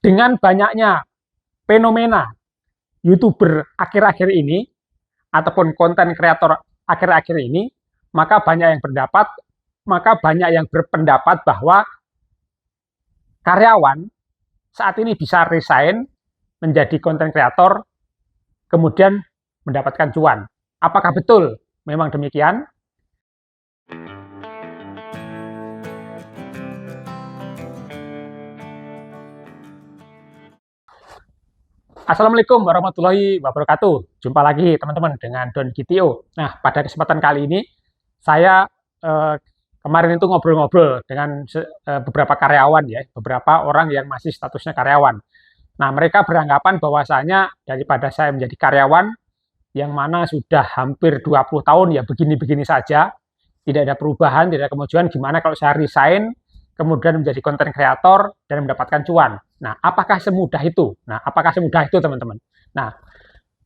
Dengan banyaknya fenomena YouTuber akhir-akhir ini ataupun konten kreator akhir-akhir ini, maka banyak yang berpendapat bahwa karyawan saat ini bisa resign menjadi konten kreator kemudian mendapatkan cuan. Apakah betul memang demikian? Assalamualaikum warahmatullahi wabarakatuh. Jumpa lagi teman-teman dengan Don GTO. Nah, pada kesempatan kali ini saya kemarin itu ngobrol-ngobrol dengan beberapa karyawan ya, beberapa orang yang masih statusnya karyawan. Nah, mereka beranggapan bahwasanya daripada saya menjadi karyawan yang mana sudah hampir 20 tahun ya begini-begini saja, tidak ada perubahan, tidak ada kemajuan, gimana kalau saya resign kemudian menjadi konten kreator dan mendapatkan cuan. Nah, apakah semudah itu? Nah, apakah semudah itu, teman-teman? Nah,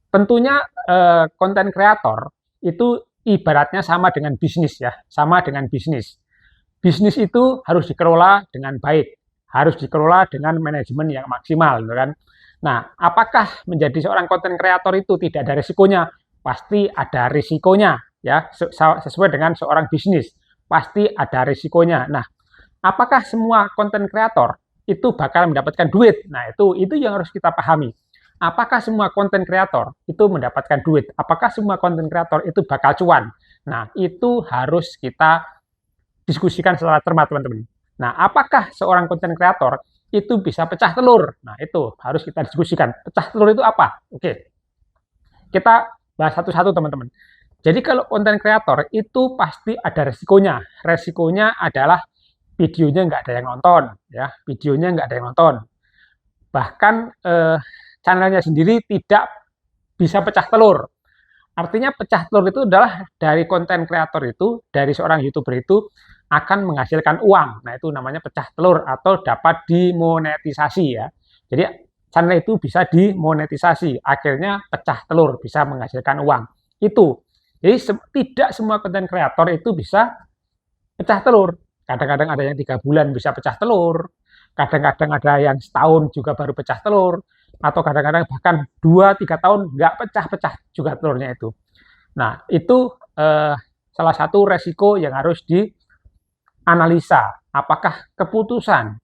tentunya konten kreator itu ibaratnya sama dengan bisnis ya, sama dengan bisnis. Bisnis itu harus dikelola dengan baik, harus dikelola dengan manajemen yang maksimal, gitu kan? Nah, apakah menjadi seorang konten kreator itu tidak ada risikonya? Pasti ada risikonya, ya, sesuai dengan seorang bisnis. Pasti ada risikonya. Nah, apakah semua konten kreator itu bakal mendapatkan duit? Nah, itu yang harus kita pahami. Apakah semua konten kreator itu mendapatkan duit? Apakah semua konten kreator itu bakal cuan? Nah, itu harus kita diskusikan secara cermat, teman-teman. Nah, apakah seorang konten kreator itu bisa pecah telur? Nah, itu harus kita diskusikan. Pecah telur itu apa? Oke, kita bahas satu-satu, teman-teman. Jadi kalau konten kreator itu pasti ada resikonya. Resikonya adalah videonya nggak ada yang nonton, ya, videonya nggak ada yang nonton. Bahkan channelnya sendiri tidak bisa pecah telur. Artinya pecah telur itu adalah dari konten kreator itu, dari seorang YouTuber itu akan menghasilkan uang. Nah, itu namanya pecah telur atau dapat dimonetisasi ya. Jadi channel itu bisa dimonetisasi, akhirnya pecah telur, bisa menghasilkan uang. Itu. Jadi tidak semua konten kreator itu bisa pecah telur. Kadang-kadang ada yang 3 bulan bisa pecah telur, kadang-kadang ada yang setahun juga baru pecah telur, atau kadang-kadang bahkan 2-3 tahun nggak pecah-pecah juga telurnya itu. Nah, itu salah satu resiko yang harus dianalisa. Apakah keputusan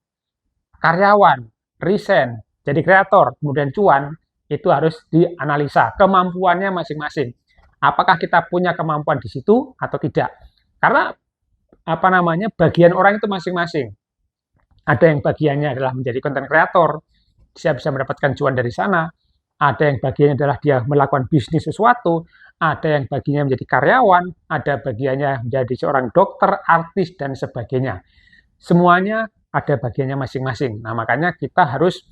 karyawan, resign, jadi kreator, kemudian cuan, itu harus dianalisa kemampuannya masing-masing. Apakah kita punya kemampuan di situ atau tidak? Karena bagian orang itu masing-masing. Ada yang bagiannya adalah menjadi konten kreator, dia bisa mendapatkan cuan dari sana. Ada yang bagiannya adalah dia melakukan bisnis sesuatu. Ada yang bagiannya menjadi karyawan. Ada bagiannya menjadi seorang dokter, artis, dan sebagainya. Semuanya ada bagiannya masing-masing. Nah, makanya kita harus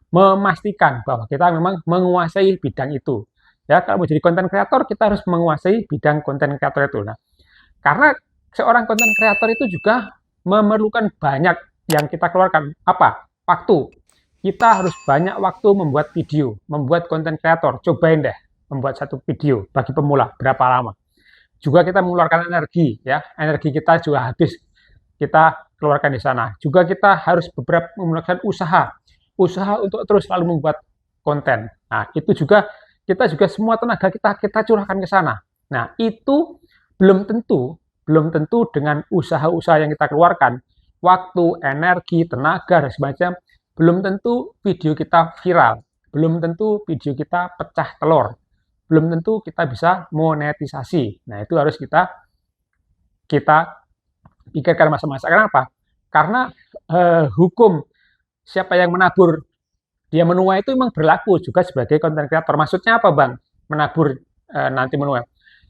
memastikan bahwa kita memang menguasai bidang itu. Ya, kalau mau jadi konten kreator, kita harus menguasai bidang konten kreator itu. Nah, karena seorang konten kreator itu juga memerlukan banyak yang kita keluarkan. Apa? Waktu. Kita harus banyak waktu membuat video, membuat konten kreator. Cobain deh membuat satu video bagi pemula, berapa lama. Juga kita mengeluarkan energi, ya. Energi kita juga habis kita keluarkan di sana. Juga kita harus melakukan usaha untuk terus selalu membuat konten. Nah, itu juga kita semua tenaga kita curahkan ke sana. Nah, itu belum tentu dengan usaha-usaha yang kita keluarkan, waktu, energi, tenaga, dan sebagainya, belum tentu video kita viral, belum tentu video kita pecah telur, belum tentu kita bisa monetisasi. Nah, itu harus kita pikirkan masa-masa. Kenapa? Karena hukum siapa yang menabur, dia menuai itu memang berlaku juga sebagai konten kreator. Maksudnya apa, Bang? Menabur nanti menuai.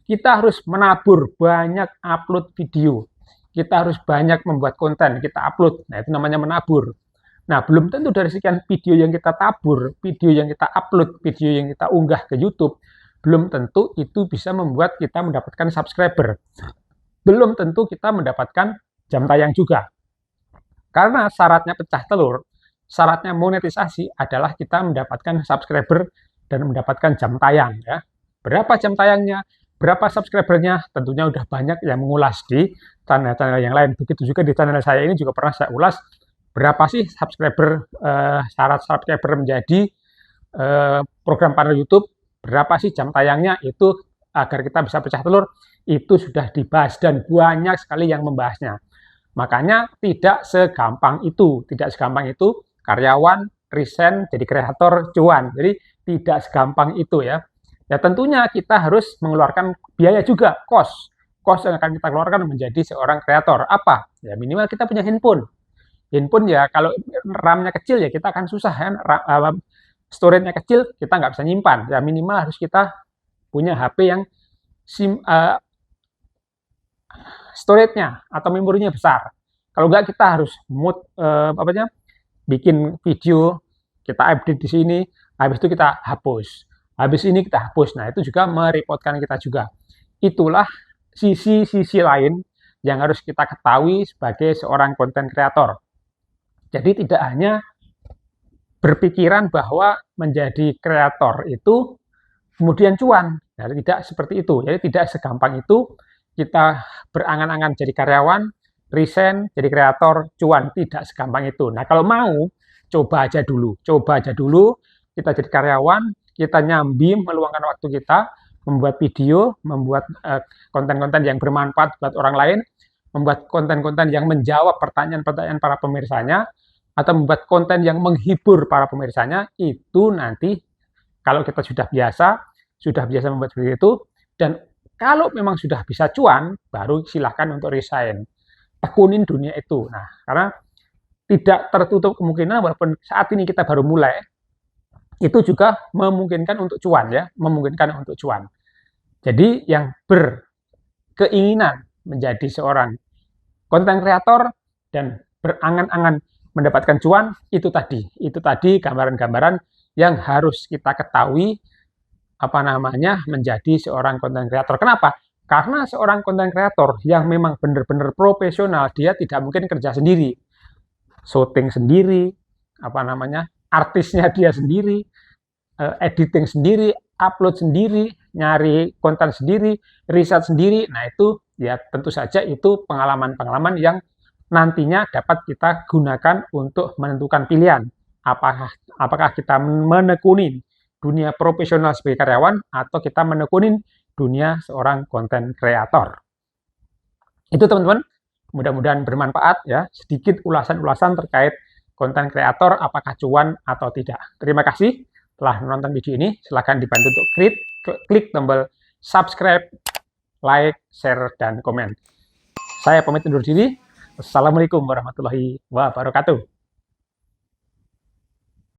Kita harus menabur banyak upload video. Kita harus banyak membuat konten, kita upload. Nah, itu namanya menabur. Nah, belum tentu dari sekian video yang kita tabur, video yang kita upload, video yang kita unggah ke YouTube, belum tentu itu bisa membuat kita mendapatkan subscriber. Belum tentu kita mendapatkan jam tayang juga. Karena syaratnya pecah telur, syaratnya monetisasi adalah kita mendapatkan subscriber dan mendapatkan jam tayang. Ya. Berapa jam tayangnya? Berapa subscribernya? Tentunya udah banyak yang mengulas di channel-channel yang lain. Begitu juga di channel saya ini juga pernah saya ulas berapa sih syarat subscriber menjadi program partner YouTube, berapa sih jam tayangnya, itu agar kita bisa pecah telur, itu sudah dibahas dan banyak sekali yang membahasnya. Makanya tidak segampang itu karyawan resign jadi kreator cuan. Jadi tidak segampang itu ya. Ya tentunya kita harus mengeluarkan biaya juga, cost yang akan kita keluarkan menjadi seorang kreator. Apa? Ya minimal kita punya handphone. Handphone ya kalau RAM-nya kecil ya kita akan susah kan. Storage-nya kecil kita nggak bisa nyimpan. Ya minimal harus kita punya HP yang storage-nya atau memorinya besar. Kalau nggak kita harus bikin video, kita update di sini, habis itu kita hapus. Habis ini kita hapus. Nah, itu juga merepotkan kita juga. Itulah sisi-sisi lain yang harus kita ketahui sebagai seorang konten kreator. Jadi tidak hanya berpikiran bahwa menjadi kreator itu kemudian cuan. Nah, tidak seperti itu. Jadi tidak segampang itu kita berangan-angan jadi karyawan, resign, jadi kreator, cuan. Tidak segampang itu. Nah, kalau mau, coba aja dulu. Kita jadi karyawan, kita nyambi, meluangkan waktu kita, membuat video, membuat konten-konten yang bermanfaat buat orang lain, membuat konten-konten yang menjawab pertanyaan-pertanyaan para pemirsanya, atau membuat konten yang menghibur para pemirsanya, itu nanti kalau kita sudah biasa membuat video itu, dan kalau memang sudah bisa cuan, baru silahkan untuk resign. Tekunin dunia itu. Nah, karena tidak tertutup kemungkinan walaupun saat ini kita baru mulai, itu juga memungkinkan untuk cuan ya, Jadi yang berkeinginan menjadi seorang konten kreator dan berangan-angan mendapatkan cuan, itu tadi gambaran-gambaran yang harus kita ketahui menjadi seorang konten kreator. Kenapa? Karena seorang konten kreator yang memang benar-benar profesional, dia tidak mungkin kerja sendiri, syuting sendiri, artisnya dia sendiri, editing sendiri, upload sendiri, nyari konten sendiri, riset sendiri. Nah itu ya tentu saja itu pengalaman-pengalaman yang nantinya dapat kita gunakan untuk menentukan pilihan. Apakah kita menekuni dunia profesional sebagai karyawan atau kita menekunin dunia seorang konten kreator. Itu teman-teman, mudah-mudahan bermanfaat ya, sedikit ulasan-ulasan terkait konten kreator apakah cuan atau tidak. Terima kasih telah menonton video ini. Silahkan dibantu untuk klik tombol subscribe, like, share, dan komen. Saya pamit undur diri. Assalamualaikum warahmatullahi wabarakatuh.